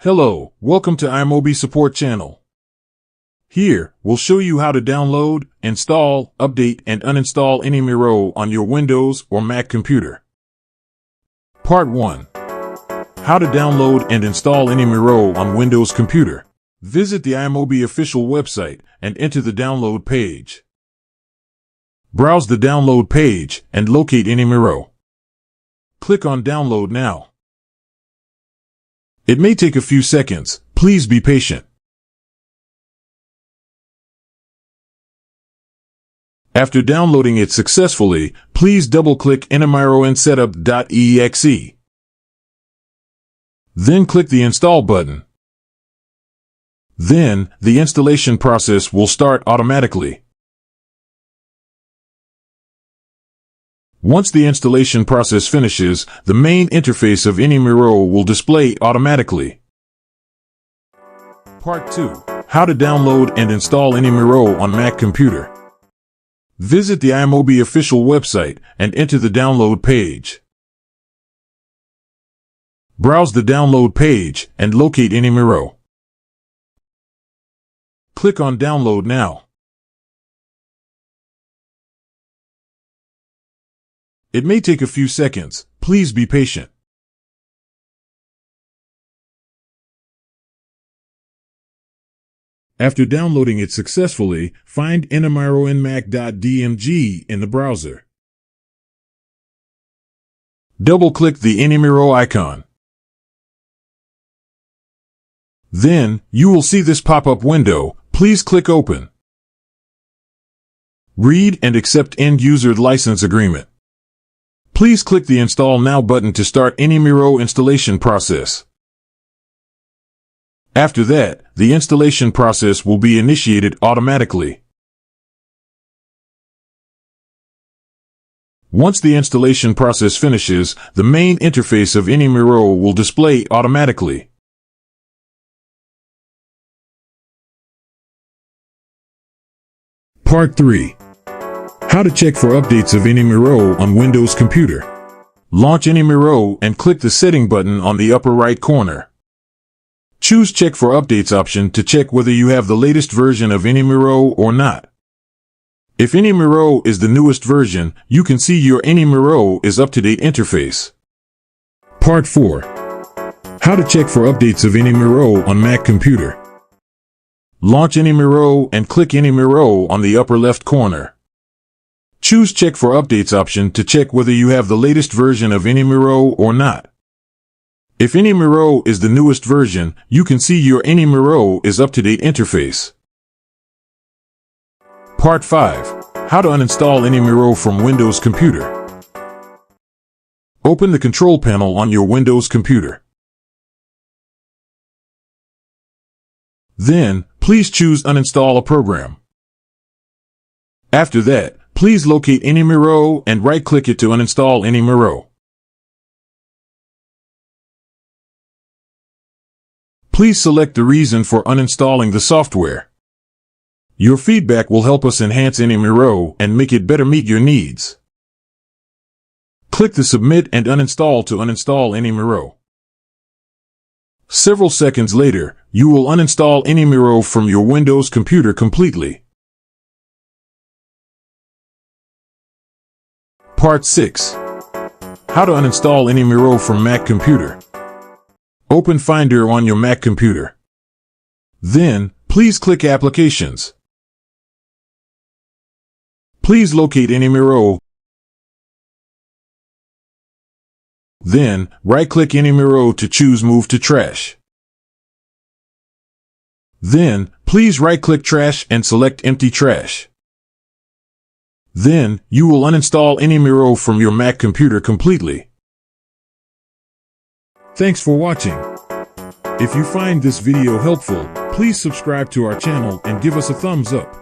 Hello, welcome to iMobie support channel. Here, we'll show you how to download, install, update, and uninstall AnyMiro on your Windows or Mac computer. Part 1. How to download and install AnyMiro on Windows computer. Visit the iMobie official website and enter the download page. Browse the download page and locate AnyMiro. Click on Download Now. It may take a few seconds. Please be patient. After downloading it successfully, please double-click AnyMiro in setup.exe. Then click the Install button. Then, the installation process will start automatically. Once the installation process finishes, the main interface of AnyMiro will display automatically. Part 2. How to download and install AnyMiro on Mac computer. Visit the iMobie official website and enter the download page. Browse the download page and locate AnyMiro. Click on Download Now. It may take a few seconds. Please be patient. After downloading it successfully, find AnyMiro in mac.dmg in the browser. Double-click the AnyMiro icon. Then, you will see this pop-up window. Please click Open. Read and accept end-user license agreement. Please click the Install Now button to start AnyMiro installation process. After that, the installation process will be initiated automatically. Once the installation process finishes, the main interface of AnyMiro will display automatically. Part 3. How to check for updates of AnyMiro on Windows computer. Launch AnyMiro and click the Setting button on the upper right corner. Choose Check for Updates option to check whether you have the latest version of AnyMiro or not. If AnyMiro is the newest version, you can see your AnyMiro is up-to-date interface. Part 4. How to check for updates of AnyMiro on Mac computer. Launch AnyMiro and click AnyMiro on the upper left corner. Choose Check for Updates option to check whether you have the latest version of AnyMiro or not. If AnyMiro is the newest version, you can see your AnyMiro is up-to-date interface. Part 5. How to uninstall AnyMiro from Windows computer. Open the control panel on your Windows computer. Then, please choose Uninstall a program. After that, please locate AnyMiro and right-click it to uninstall AnyMiro. Please select the reason for uninstalling the software. Your feedback will help us enhance AnyMiro and make it better meet your needs. Click the Submit and Uninstall to uninstall AnyMiro. Several seconds later, you will uninstall AnyMiro from your Windows computer completely. Part 6. How to uninstall AnyMiro from Mac computer. Open Finder on your Mac computer. Then, please click Applications. Please locate AnyMiro. Then, right-click AnyMiro to choose Move to Trash. Then, please right-click Trash and select Empty Trash. Then, you will uninstall AnyMiro from your Mac computer completely. Thanks for watching. If you find this video helpful, please subscribe to our channel and give us a thumbs up.